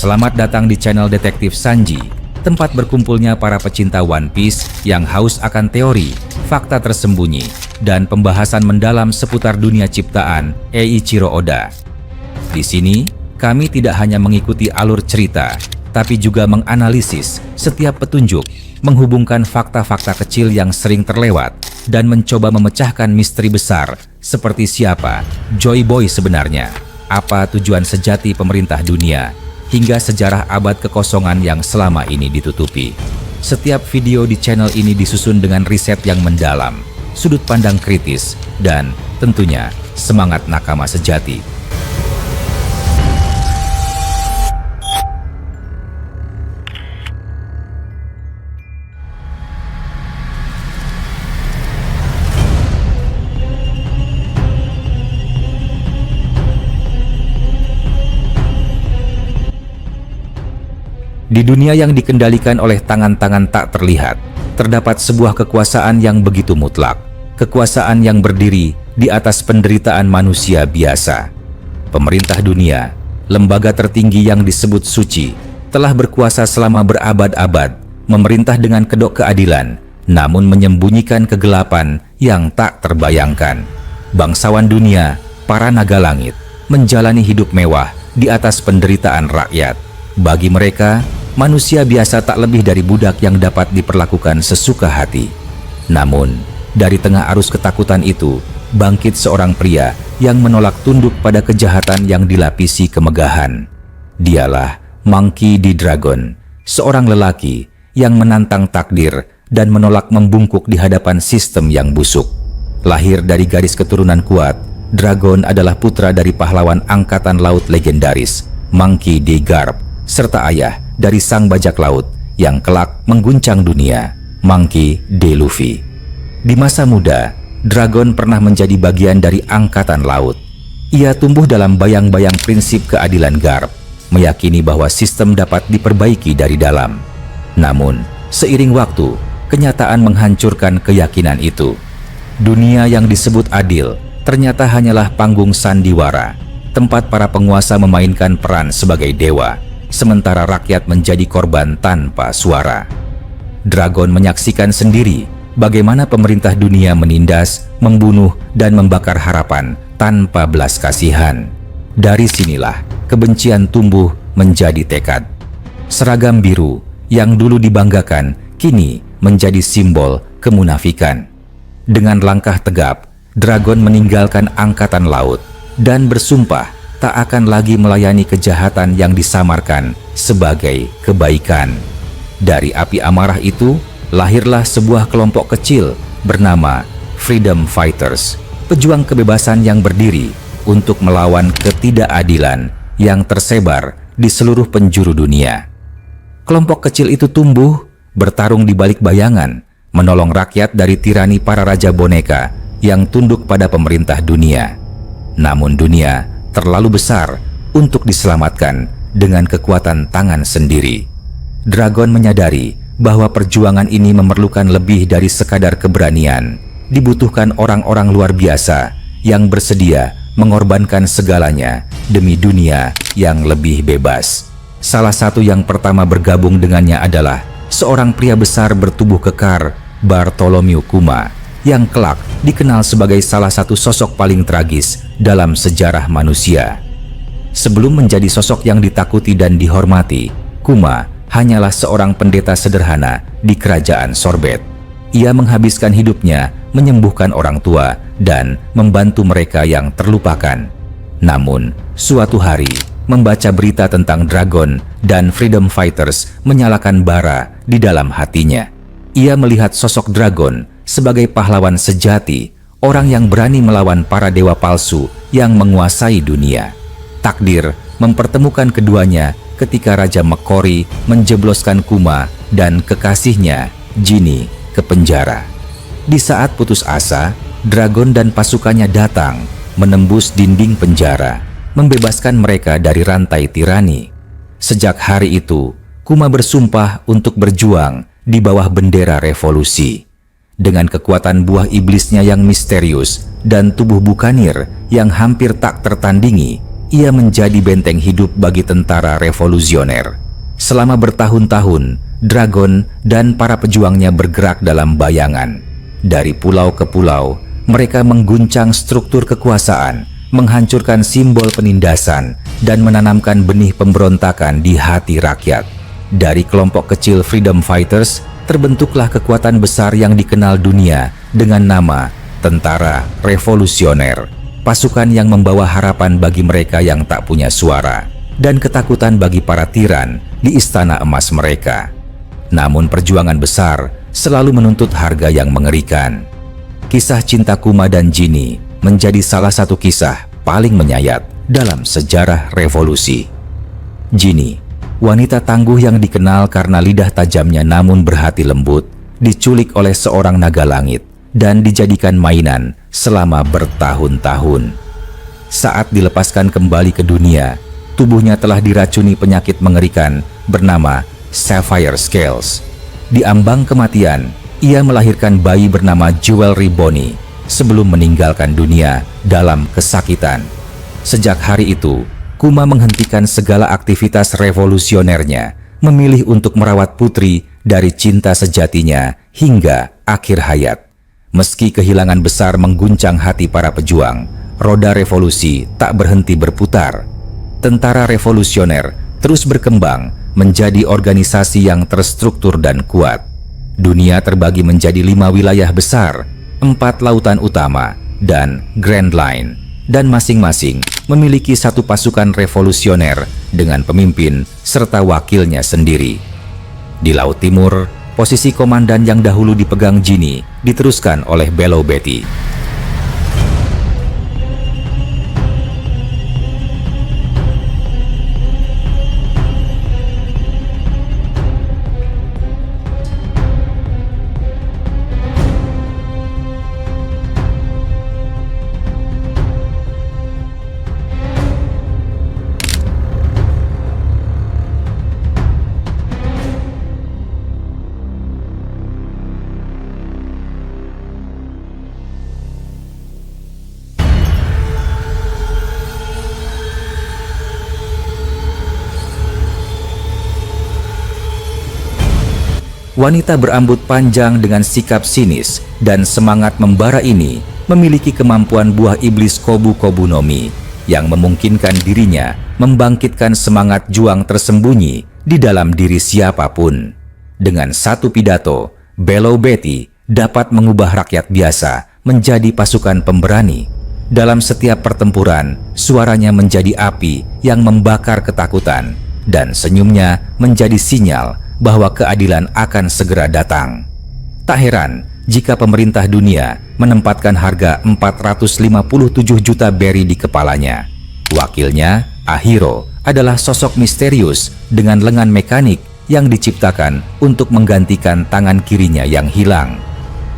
Selamat datang di channel Detektif Sanji, tempat berkumpulnya para pecinta One Piece yang haus akan teori, fakta tersembunyi, dan pembahasan mendalam seputar dunia ciptaan Eiichiro Oda. Di sini, kami tidak hanya mengikuti alur cerita, tapi juga menganalisis setiap petunjuk, menghubungkan fakta-fakta kecil yang sering terlewat, dan mencoba memecahkan misteri besar seperti siapa Joy Boy sebenarnya, apa tujuan sejati pemerintah dunia, hingga sejarah abad kekosongan yang selama ini ditutupi. Setiap video di channel ini disusun dengan riset yang mendalam, sudut pandang kritis, dan tentunya semangat nakama sejati. Di dunia yang dikendalikan oleh tangan-tangan tak terlihat, terdapat sebuah kekuasaan yang begitu mutlak. Kekuasaan yang berdiri di atas penderitaan manusia biasa. Pemerintah dunia, lembaga tertinggi yang disebut suci, telah berkuasa selama berabad-abad, memerintah dengan kedok keadilan, namun menyembunyikan kegelapan yang tak terbayangkan. Bangsawan dunia, para naga langit, menjalani hidup mewah di atas penderitaan rakyat. Bagi mereka, manusia biasa tak lebih dari budak yang dapat diperlakukan sesuka hati. Namun, dari tengah arus ketakutan itu, bangkit seorang pria yang menolak tunduk pada kejahatan yang dilapisi kemegahan. Dialah Monkey D. Dragon, seorang lelaki yang menantang takdir dan menolak membungkuk di hadapan sistem yang busuk. Lahir dari garis keturunan kuat, Dragon adalah putra dari pahlawan angkatan laut legendaris, Monkey D. Garp, serta ayah dari sang bajak laut yang kelak mengguncang dunia, Monkey D. Luffy. Di masa muda, Dragon pernah menjadi bagian dari angkatan laut. Ia tumbuh dalam bayang-bayang prinsip keadilan Garp, meyakini bahwa sistem dapat diperbaiki dari dalam. Namun, seiring waktu, kenyataan menghancurkan keyakinan itu. Dunia yang disebut adil ternyata hanyalah panggung sandiwara, tempat para penguasa memainkan peran sebagai dewa, sementara rakyat menjadi korban tanpa suara. Dragon menyaksikan sendiri bagaimana pemerintah dunia menindas, membunuh, dan membakar harapan tanpa belas kasihan. Dari sinilah kebencian tumbuh menjadi tekad. Seragam biru yang dulu dibanggakan kini menjadi simbol kemunafikan. Dengan langkah tegap, Dragon meninggalkan angkatan laut dan bersumpah tak akan lagi melayani kejahatan yang disamarkan sebagai kebaikan. Dari api amarah itu, lahirlah sebuah kelompok kecil bernama Freedom Fighters, pejuang kebebasan yang berdiri untuk melawan ketidakadilan yang tersebar di seluruh penjuru dunia. Kelompok kecil itu tumbuh, bertarung di balik bayangan, menolong rakyat dari tirani para raja boneka yang tunduk pada pemerintah dunia. Namun dunia terlalu besar untuk diselamatkan dengan kekuatan tangan sendiri. Dragon menyadari bahwa perjuangan ini memerlukan lebih dari sekadar keberanian. Dibutuhkan orang-orang luar biasa yang bersedia mengorbankan segalanya demi dunia yang lebih bebas. Salah satu yang pertama bergabung dengannya adalah seorang pria besar bertubuh kekar, Bartholomew Kuma, yang kelak dikenal sebagai salah satu sosok paling tragis dalam sejarah manusia. Sebelum menjadi sosok yang ditakuti dan dihormati, Kuma hanyalah seorang pendeta sederhana di kerajaan Sorbet. Ia menghabiskan hidupnya menyembuhkan orang tua dan membantu mereka yang terlupakan. Namun, suatu hari, membaca berita tentang Dragon dan Freedom Fighters menyalakan bara di dalam hatinya. Ia melihat sosok Dragon sebagai pahlawan sejati, orang yang berani melawan para dewa palsu yang menguasai dunia. Takdir mempertemukan keduanya ketika Raja Mekori menjebloskan Kuma dan kekasihnya, Ginny, ke penjara. Di saat putus asa, Dragon dan pasukannya datang, menembus dinding penjara, membebaskan mereka dari rantai tirani. Sejak hari itu, Kuma bersumpah untuk berjuang di bawah bendera revolusi. Dengan kekuatan buah iblisnya yang misterius dan tubuh bukanir yang hampir tak tertandingi, ia menjadi benteng hidup bagi tentara revolusioner. Selama bertahun-tahun, Dragon dan para pejuangnya bergerak dalam bayangan. Dari pulau ke pulau, mereka mengguncang struktur kekuasaan, menghancurkan simbol penindasan, dan menanamkan benih pemberontakan di hati rakyat. Dari kelompok kecil Freedom Fighters, terbentuklah kekuatan besar yang dikenal dunia dengan nama Tentara Revolusioner. Pasukan yang membawa harapan bagi mereka yang tak punya suara dan ketakutan bagi para tiran di istana emas mereka. Namun perjuangan besar selalu menuntut harga yang mengerikan. Kisah cinta Kuma dan Genie menjadi salah satu kisah paling menyayat dalam sejarah revolusi. Genie, wanita tangguh yang dikenal karena lidah tajamnya namun berhati lembut, diculik oleh seorang naga langit dan dijadikan mainan selama bertahun-tahun. Saat dilepaskan kembali ke dunia, tubuhnya telah diracuni penyakit mengerikan bernama Sapphire Scales. Di ambang kematian, ia melahirkan bayi bernama Jewelry Bonnie sebelum meninggalkan dunia dalam kesakitan. Sejak hari itu, Kuma menghentikan segala aktivitas revolusionernya, memilih untuk merawat putri dari cinta sejatinya hingga akhir hayat. Meski kehilangan besar mengguncang hati para pejuang, roda revolusi tak berhenti berputar. Tentara revolusioner terus berkembang menjadi organisasi yang terstruktur dan kuat. Dunia terbagi menjadi 5 wilayah besar, 4 lautan utama, dan Grand Line, dan masing-masing memiliki satu pasukan revolusioner dengan pemimpin serta wakilnya sendiri. Di Laut Timur, posisi komandan yang dahulu dipegang Genie diteruskan oleh Bello Betty. Wanita berambut panjang dengan sikap sinis dan semangat membara ini memiliki kemampuan buah iblis Kobu-Kobu no Mi yang memungkinkan dirinya membangkitkan semangat juang tersembunyi di dalam diri siapapun. Dengan satu pidato, Bello Betty dapat mengubah rakyat biasa menjadi pasukan pemberani. Dalam setiap pertempuran, suaranya menjadi api yang membakar ketakutan dan senyumnya menjadi sinyal bahwa keadilan akan segera datang. Tak heran jika pemerintah dunia menempatkan harga 457 juta beri di kepalanya. Wakilnya, Ahiro, adalah sosok misterius dengan lengan mekanik yang diciptakan untuk menggantikan tangan kirinya yang hilang.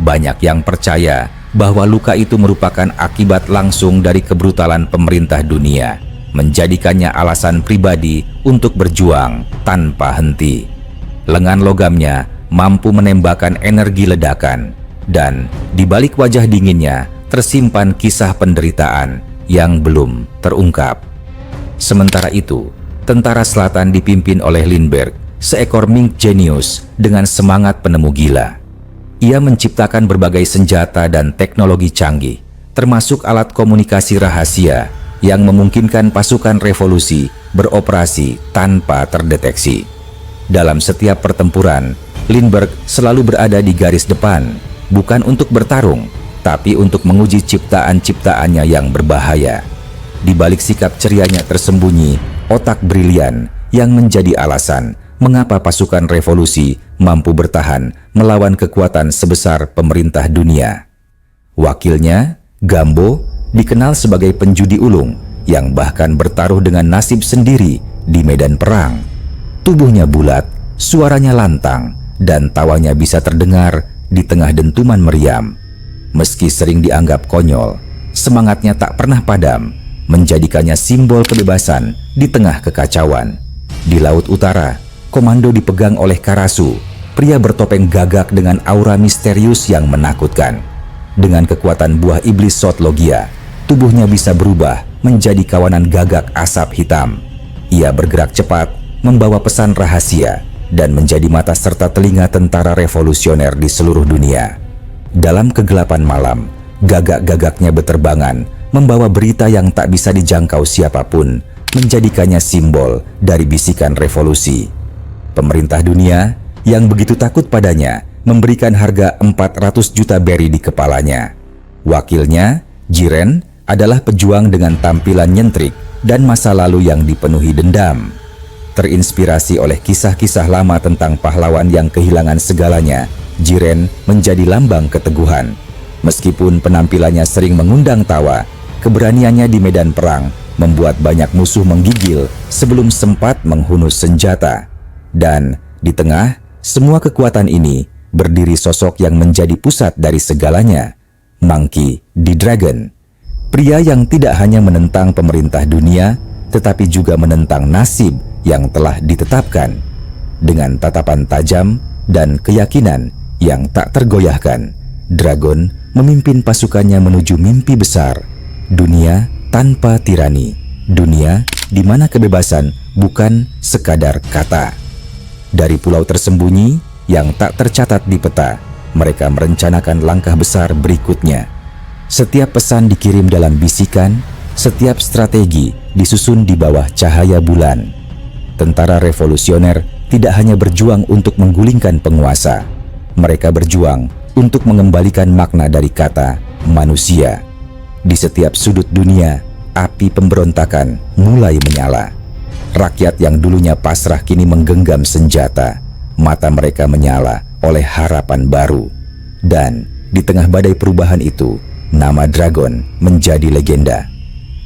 Banyak yang percaya bahwa luka itu merupakan akibat langsung dari kebrutalan pemerintah dunia, menjadikannya alasan pribadi untuk berjuang tanpa henti. Lengan logamnya mampu menembakkan energi ledakan, dan di balik wajah dinginnya tersimpan kisah penderitaan yang belum terungkap. Sementara itu, tentara selatan dipimpin oleh Lindbergh, seekor mink jenius dengan semangat penemu gila. Ia menciptakan berbagai senjata dan teknologi canggih, termasuk alat komunikasi rahasia yang memungkinkan pasukan revolusi beroperasi tanpa terdeteksi. Dalam setiap pertempuran, Lindbergh selalu berada di garis depan, bukan untuk bertarung, tapi untuk menguji ciptaan-ciptaannya yang berbahaya. Di balik sikap cerianya tersembunyi, otak brilian yang menjadi alasan mengapa pasukan revolusi mampu bertahan melawan kekuatan sebesar pemerintah dunia. Wakilnya, Gambo, dikenal sebagai penjudi ulung yang bahkan bertaruh dengan nasib sendiri di medan perang. Tubuhnya bulat, suaranya lantang, dan tawanya bisa terdengar di tengah dentuman meriam. Meski sering dianggap konyol, semangatnya tak pernah padam, menjadikannya simbol kebebasan di tengah kekacauan. Di Laut Utara, komando dipegang oleh Karasu, pria bertopeng gagak dengan aura misterius yang menakutkan. Dengan kekuatan buah iblis Sot Logia, tubuhnya bisa berubah menjadi kawanan gagak asap hitam. Ia bergerak cepat, membawa pesan rahasia, dan menjadi mata serta telinga tentara revolusioner di seluruh dunia. Dalam kegelapan malam, gagak-gagaknya berterbangan, membawa berita yang tak bisa dijangkau siapapun, menjadikannya simbol dari bisikan revolusi. Pemerintah dunia yang begitu takut padanya memberikan harga 400 juta beri di kepalanya. Wakilnya, Jiren, adalah pejuang dengan tampilan nyentrik dan masa lalu yang dipenuhi dendam. Terinspirasi oleh kisah-kisah lama tentang pahlawan yang kehilangan segalanya, Jiren menjadi lambang keteguhan. Meskipun penampilannya sering mengundang tawa, keberaniannya di medan perang membuat banyak musuh menggigil sebelum sempat menghunus senjata. Dan di tengah semua kekuatan ini berdiri sosok yang menjadi pusat dari segalanya, Monkey D. Dragon. Pria yang tidak hanya menentang pemerintah dunia, tetapi juga menentang nasib yang telah ditetapkan. Dengan tatapan tajam dan keyakinan yang tak tergoyahkan, Dragon memimpin pasukannya menuju mimpi besar, dunia tanpa tirani, dunia di mana kebebasan bukan sekadar kata. Dari pulau tersembunyi yang tak tercatat di peta, mereka merencanakan langkah besar berikutnya. Setiap pesan dikirim dalam bisikan, setiap strategi disusun di bawah cahaya bulan. Tentara revolusioner tidak hanya berjuang untuk menggulingkan penguasa, mereka berjuang untuk mengembalikan makna dari kata manusia. Di setiap sudut dunia, api pemberontakan mulai menyala. Rakyat yang dulunya pasrah kini menggenggam senjata, mata mereka menyala oleh harapan baru. Dan di tengah badai perubahan itu, nama Dragon menjadi legenda.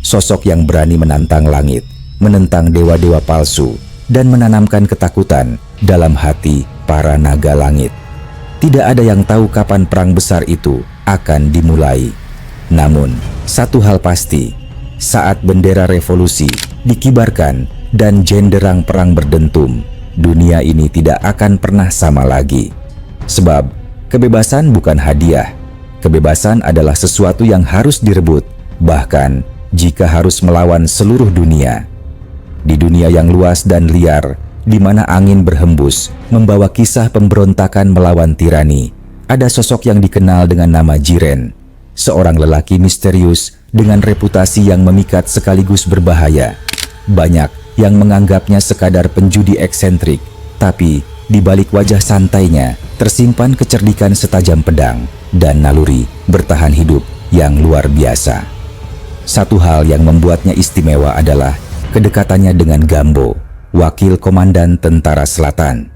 Sosok yang berani menantang langit, menentang dewa-dewa palsu, dan menanamkan ketakutan dalam hati para naga langit. Tidak ada yang tahu kapan perang besar itu akan dimulai. Namun, satu hal pasti, saat bendera revolusi dikibarkan dan jenderang perang berdentum, dunia ini tidak akan pernah sama lagi. Sebab, kebebasan bukan hadiah. Kebebasan adalah sesuatu yang harus direbut, bahkan jika harus melawan seluruh dunia. Di dunia yang luas dan liar, di mana angin berhembus, membawa kisah pemberontakan melawan tirani, ada sosok yang dikenal dengan nama Jiren, seorang lelaki misterius dengan reputasi yang memikat sekaligus berbahaya. Banyak yang menganggapnya sekadar penjudi eksentrik, tapi di balik wajah santainya tersimpan kecerdikan setajam pedang dan naluri bertahan hidup yang luar biasa. Satu hal yang membuatnya istimewa adalah kedekatannya dengan Gambo, wakil komandan tentara selatan.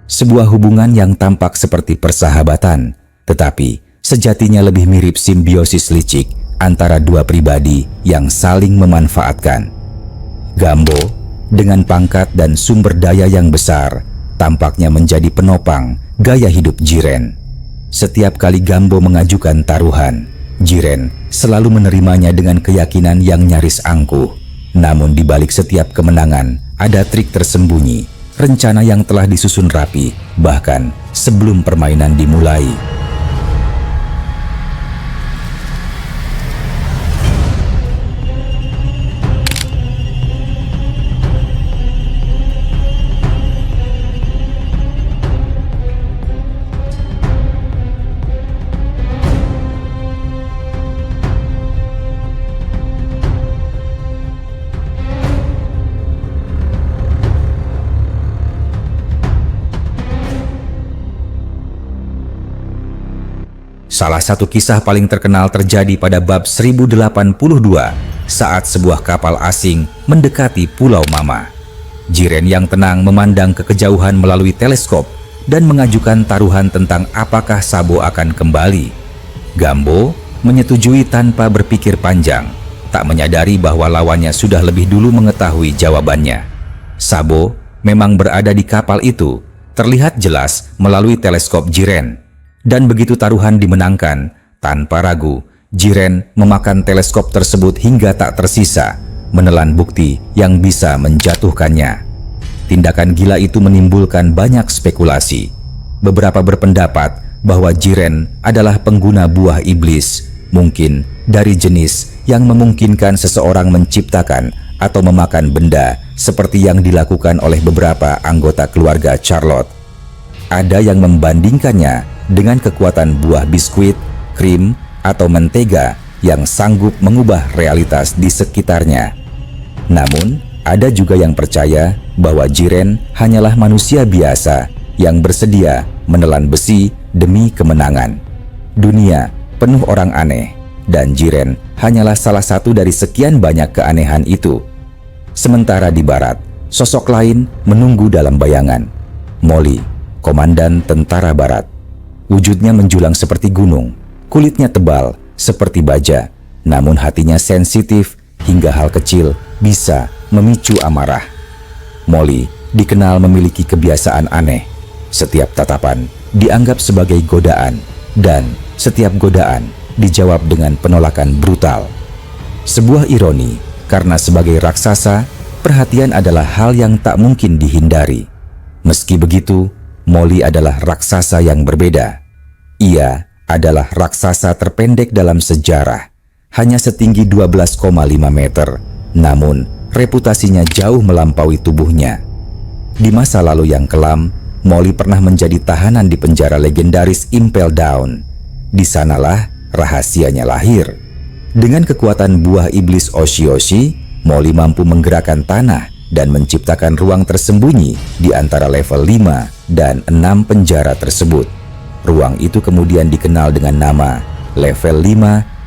Sebuah hubungan yang tampak seperti persahabatan, tetapi sejatinya lebih mirip simbiosis licik antara dua pribadi yang saling memanfaatkan. Gambo, dengan pangkat dan sumber daya yang besar, tampaknya menjadi penopang gaya hidup Jiren. Setiap kali Gambo mengajukan taruhan, Jiren selalu menerimanya dengan keyakinan yang nyaris angkuh. Namun di balik setiap kemenangan, ada trik tersembunyi, rencana yang telah disusun rapi, bahkan sebelum permainan dimulai. Salah satu kisah paling terkenal terjadi pada bab 1082 saat sebuah kapal asing mendekati Pulau Mama. Jiren yang tenang memandang ke kejauhan melalui teleskop dan mengajukan taruhan tentang apakah Sabo akan kembali. Gambo menyetujui tanpa berpikir panjang, tak menyadari bahwa lawannya sudah lebih dulu mengetahui jawabannya. Sabo memang berada di kapal itu, terlihat jelas melalui teleskop Jiren. Dan begitu taruhan dimenangkan, tanpa ragu, Jiren memakan teleskop tersebut hingga tak tersisa, menelan bukti yang bisa menjatuhkannya. Tindakan gila itu menimbulkan banyak spekulasi. Beberapa berpendapat bahwa Jiren adalah pengguna buah iblis, mungkin dari jenis yang memungkinkan seseorang menciptakan atau memakan benda seperti yang dilakukan oleh beberapa anggota keluarga Charlotte. Ada yang membandingkannya dengan kekuatan buah biskuit, krim, atau mentega yang sanggup mengubah realitas di sekitarnya. Namun, ada juga yang percaya bahwa Jiren hanyalah manusia biasa yang bersedia menelan besi demi kemenangan. Dunia penuh orang aneh, dan Jiren hanyalah salah satu dari sekian banyak keanehan itu. Sementara di barat, sosok lain menunggu dalam bayangan. Molly, komandan tentara barat. Wujudnya menjulang seperti gunung, kulitnya tebal seperti baja, namun hatinya sensitif hingga hal kecil bisa memicu amarah. Molly dikenal memiliki kebiasaan aneh. Setiap tatapan dianggap sebagai godaan, dan setiap godaan dijawab dengan penolakan brutal. Sebuah ironi, karena sebagai raksasa, perhatian adalah hal yang tak mungkin dihindari. Meski begitu, Molly adalah raksasa yang berbeda. Ia adalah raksasa terpendek dalam sejarah, hanya setinggi 12,5 meter, namun reputasinya jauh melampaui tubuhnya. Di masa lalu yang kelam, Molly pernah menjadi tahanan di penjara legendaris Impel Down. Di sanalah rahasianya lahir. Dengan kekuatan buah iblis Oshi-Oshi, Molly mampu menggerakkan tanah dan menciptakan ruang tersembunyi di antara level 5 dan 6 penjara tersebut. Ruang itu kemudian dikenal dengan nama level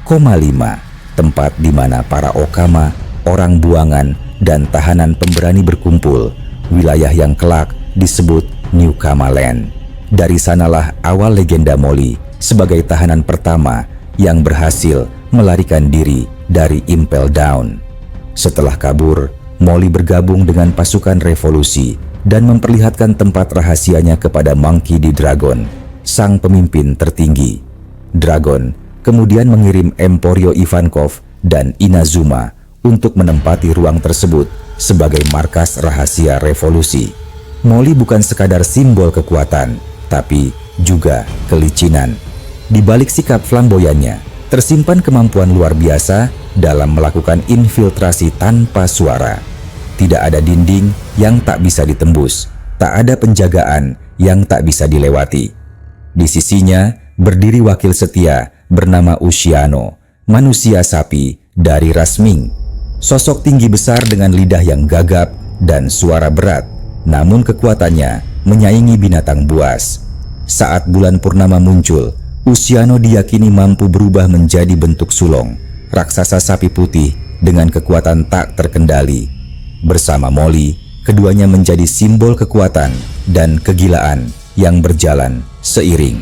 5,5, tempat di mana para okama, orang buangan, dan tahanan pemberani berkumpul. Wilayah yang kelak disebut New Kama Land. Dari sanalah awal legenda Molly sebagai tahanan pertama yang berhasil melarikan diri dari Impel Down. Setelah kabur, Molly bergabung dengan pasukan revolusi dan memperlihatkan tempat rahasianya kepada Monkey D. Dragon, sang pemimpin tertinggi. Dragon kemudian mengirim Emporio Ivankov dan Inazuma untuk menempati ruang tersebut sebagai markas rahasia revolusi. Molly bukan sekadar simbol kekuatan, tapi juga kelicinan. Di balik sikap flamboyannya, tersimpan kemampuan luar biasa dalam melakukan infiltrasi tanpa suara. Tidak ada dinding yang tak bisa ditembus, tak ada penjagaan yang tak bisa dilewati. Di sisinya berdiri wakil setia bernama Ushiano, manusia sapi dari ras Ming. Sosok tinggi besar dengan lidah yang gagap dan suara berat, namun kekuatannya menyaingi binatang buas. Saat bulan purnama muncul, Ushiano diyakini mampu berubah menjadi bentuk sulong, raksasa sapi putih dengan kekuatan tak terkendali. Bersama Molly, keduanya menjadi simbol kekuatan dan kegilaan yang berjalan seiring.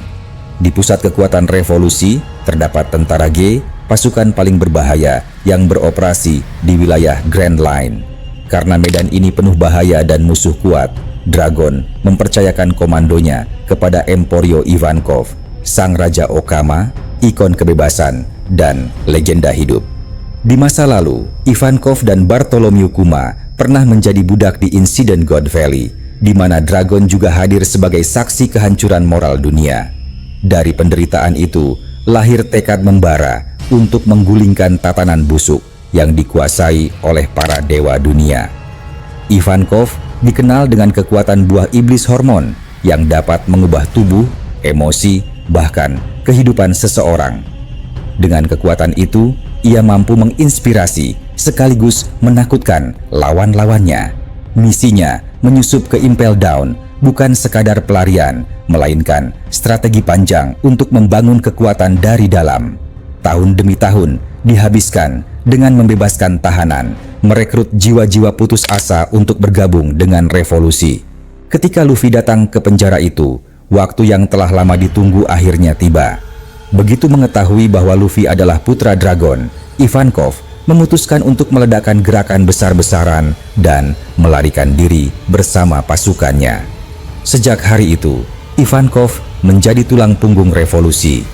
Di pusat kekuatan revolusi, terdapat tentara G, pasukan paling berbahaya yang beroperasi di wilayah Grand Line. Karena medan ini penuh bahaya dan musuh kuat, Dragon mempercayakan komandonya kepada Emporio Ivankov, sang Raja Okama, ikon kebebasan, dan legenda hidup. Di masa lalu, Ivankov dan Bartholomew Kuma pernah menjadi budak di insiden God Valley, di mana Dragon juga hadir sebagai saksi kehancuran moral dunia. Dari penderitaan itu, lahir tekad membara untuk menggulingkan tatanan busuk yang dikuasai oleh para dewa dunia. Ivankov dikenal dengan kekuatan buah iblis hormon yang dapat mengubah tubuh, emosi, bahkan kehidupan seseorang. Dengan kekuatan itu, ia mampu menginspirasi sekaligus menakutkan lawan-lawannya. Misinya menyusup ke Impel Down bukan sekadar pelarian, melainkan strategi panjang untuk membangun kekuatan dari dalam. Tahun demi tahun dihabiskan dengan membebaskan tahanan, merekrut jiwa-jiwa putus asa untuk bergabung dengan revolusi. Ketika Luffy datang ke penjara itu, waktu yang telah lama ditunggu akhirnya tiba. Begitu mengetahui bahwa Luffy adalah putra Dragon, Ivankov memutuskan untuk meledakkan gerakan besar-besaran dan melarikan diri bersama pasukannya. Sejak hari itu, Ivankov menjadi tulang punggung revolusi.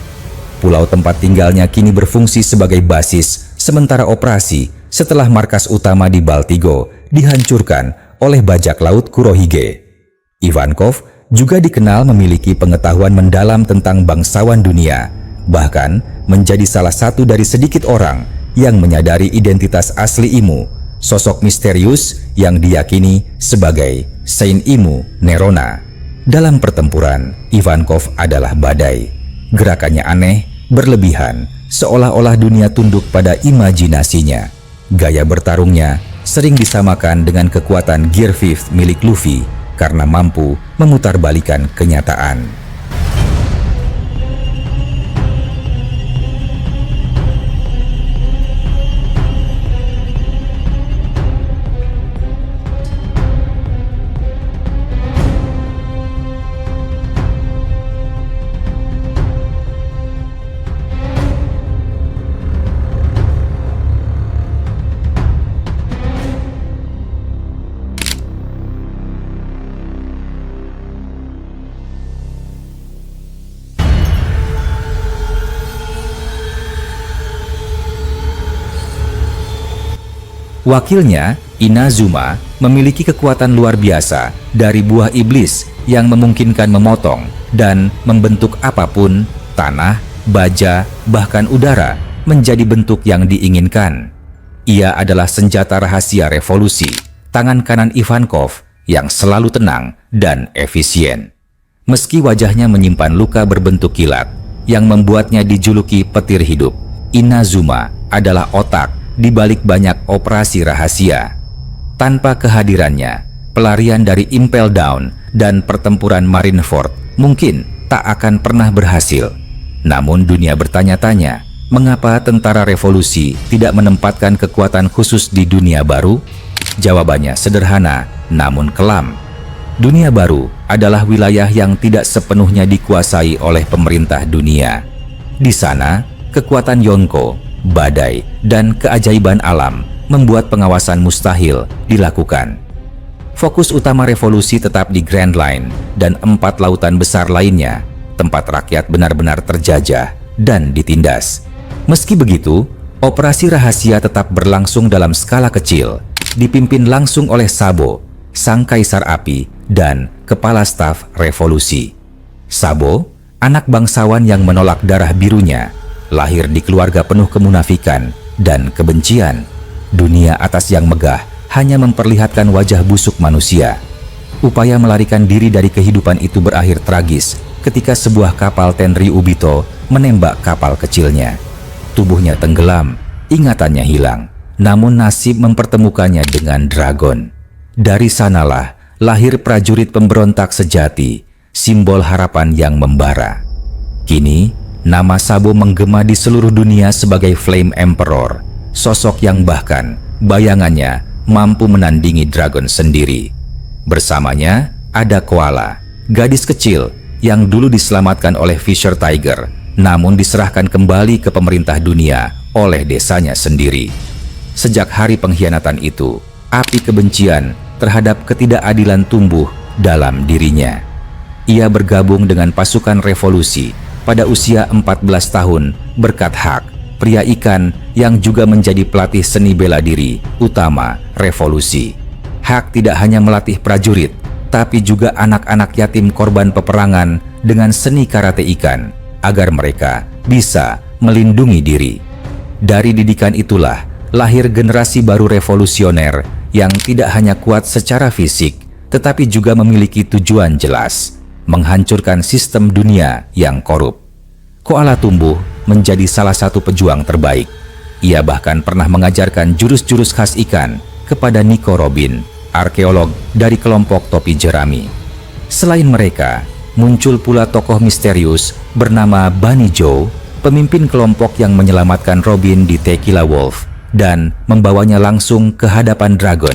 Pulau tempat tinggalnya kini berfungsi sebagai basis sementara operasi setelah markas utama di Baltigo dihancurkan oleh bajak laut Kurohige. Ivankov juga dikenal memiliki pengetahuan mendalam tentang bangsawan dunia, bahkan menjadi salah satu dari sedikit orang yang menyadari identitas asli Imu, sosok misterius yang diyakini sebagai Saint Imu Nerona. Dalam pertempuran, Ivankov adalah badai. Gerakannya aneh, berlebihan, seolah-olah dunia tunduk pada imajinasinya. Gaya bertarungnya sering disamakan dengan kekuatan Gear 5 milik Luffy karena mampu memutarbalikan kenyataan. Wakilnya, Inazuma, memiliki kekuatan luar biasa dari buah iblis yang memungkinkan memotong dan membentuk apapun, tanah, baja, bahkan udara, menjadi bentuk yang diinginkan. Ia adalah senjata rahasia revolusi, tangan kanan Ivankov yang selalu tenang dan efisien. Meski wajahnya menyimpan luka berbentuk kilat yang membuatnya dijuluki petir hidup, Inazuma adalah otak di balik banyak operasi rahasia. Tanpa kehadirannya, pelarian dari Impel Down dan pertempuran Marineford mungkin tak akan pernah berhasil. Namun dunia bertanya-tanya, mengapa tentara revolusi tidak menempatkan kekuatan khusus di dunia baru? Jawabannya sederhana, namun kelam. Dunia baru adalah wilayah yang tidak sepenuhnya dikuasai oleh pemerintah dunia. Di sana, kekuatan Yonko, badai, dan keajaiban alam membuat pengawasan mustahil dilakukan. Fokus utama revolusi tetap di Grand Line dan 4 lautan besar lainnya, tempat rakyat benar-benar terjajah dan ditindas. Meski begitu, operasi rahasia tetap berlangsung dalam skala kecil, dipimpin langsung oleh Sabo, sang kaisar api dan kepala staf revolusi. Sabo, anak bangsawan yang menolak darah birunya, lahir di keluarga penuh kemunafikan dan kebencian. Dunia atas yang megah hanya memperlihatkan wajah busuk manusia. Upaya melarikan diri dari kehidupan itu berakhir tragis ketika sebuah kapal Tenri Ubito menembak kapal kecilnya. Tubuhnya tenggelam, ingatannya hilang, namun nasib mempertemukannya dengan Dragon. Dari sanalah lahir prajurit pemberontak sejati, simbol harapan yang membara. Kini, nama Sabo menggema di seluruh dunia sebagai Flame Emperor, sosok yang bahkan bayangannya mampu menandingi Dragon sendiri. Bersamanya ada Koala, gadis kecil yang dulu diselamatkan oleh Fisher Tiger, namun diserahkan kembali ke pemerintah dunia oleh desanya sendiri. Sejak hari pengkhianatan itu, api kebencian terhadap ketidakadilan tumbuh dalam dirinya. Ia bergabung dengan pasukan revolusi pada usia 14 tahun berkat Hak, pria ikan yang juga menjadi pelatih seni bela diri utama revolusi. Hak tidak hanya melatih prajurit, tapi juga anak-anak yatim korban peperangan dengan seni karate ikan, agar mereka bisa melindungi diri. Dari didikan itulah lahir generasi baru revolusioner yang tidak hanya kuat secara fisik, tetapi juga memiliki tujuan jelas, menghancurkan sistem dunia yang korup. Koala tumbuh menjadi salah satu pejuang terbaik. Ia bahkan pernah mengajarkan jurus-jurus khas ikan kepada Nico Robin, arkeolog dari kelompok topi jerami. Selain mereka, muncul pula tokoh misterius bernama Bunny Joe, pemimpin kelompok yang menyelamatkan Robin di Tequila Wolf dan membawanya langsung ke hadapan Dragon.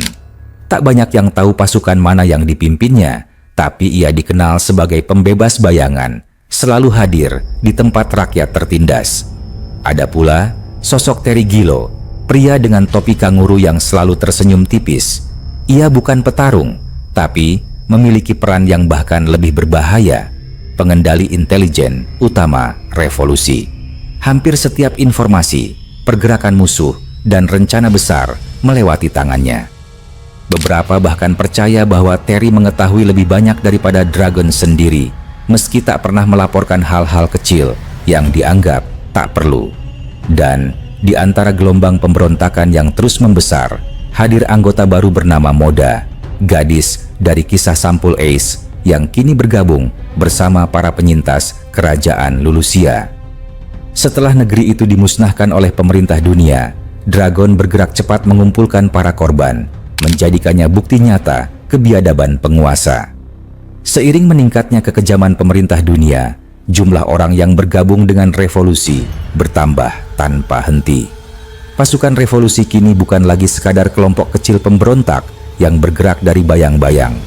Tak banyak yang tahu pasukan mana yang dipimpinnya, tapi ia dikenal sebagai pembebas bayangan, selalu hadir di tempat rakyat tertindas. Ada pula sosok Terry Gilo, pria dengan topi kanguru yang selalu tersenyum tipis. Ia bukan petarung, tapi memiliki peran yang bahkan lebih berbahaya, pengendali intelijen utama revolusi. Hampir setiap informasi, pergerakan musuh, dan rencana besar melewati tangannya. Beberapa bahkan percaya bahwa Terry mengetahui lebih banyak daripada Dragon sendiri, meski tak pernah melaporkan hal-hal kecil yang dianggap tak perlu. Dan di antara gelombang pemberontakan yang terus membesar, hadir anggota baru bernama Moda, gadis dari kisah Sampul Ace yang kini bergabung bersama para penyintas kerajaan Lulusia. Setelah negeri itu dimusnahkan oleh pemerintah dunia, Dragon bergerak cepat mengumpulkan para korban, menjadikannya bukti nyata kebiadaban penguasa. Seiring meningkatnya kekejaman pemerintah dunia, jumlah orang yang bergabung dengan revolusi bertambah tanpa henti. Pasukan revolusi kini bukan lagi sekadar kelompok kecil pemberontak yang bergerak dari bayang-bayang.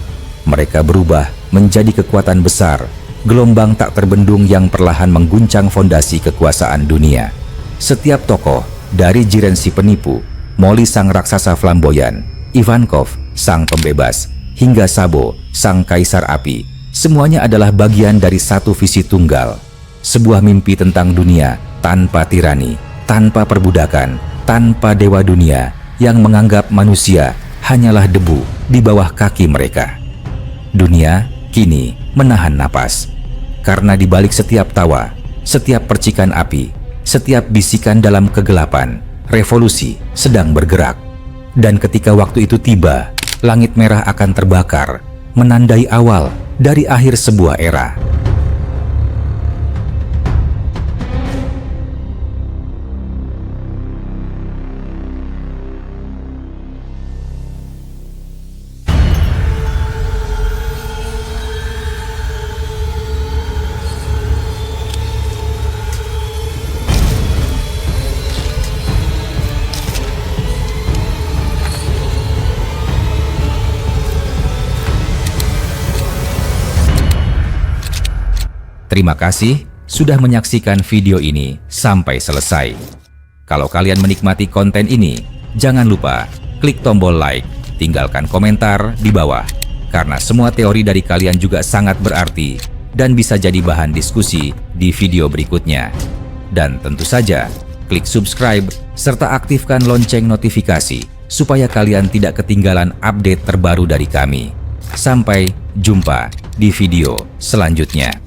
Mereka berubah menjadi kekuatan besar, gelombang tak terbendung yang perlahan mengguncang fondasi kekuasaan dunia. Setiap tokoh, dari Jiren si penipu, Molly sang raksasa flamboyan, Ivankov sang pembebas, hingga Sabo sang kaisar api, semuanya adalah bagian dari satu visi tunggal. Sebuah mimpi tentang dunia tanpa tirani, tanpa perbudakan, tanpa dewa dunia yang menganggap manusia hanyalah debu di bawah kaki mereka. Dunia kini menahan napas, karena di balik setiap tawa, setiap percikan api, setiap bisikan dalam kegelapan, revolusi sedang bergerak. Dan ketika waktu itu tiba, langit merah akan terbakar, menandai awal dari akhir sebuah era. Terima kasih sudah menyaksikan video ini sampai selesai. Kalau kalian menikmati konten ini, jangan lupa klik tombol like, tinggalkan komentar di bawah, karena semua teori dari kalian juga sangat berarti dan bisa jadi bahan diskusi di video berikutnya. Dan tentu saja, klik subscribe serta aktifkan lonceng notifikasi supaya kalian tidak ketinggalan update terbaru dari kami. Sampai jumpa di video selanjutnya.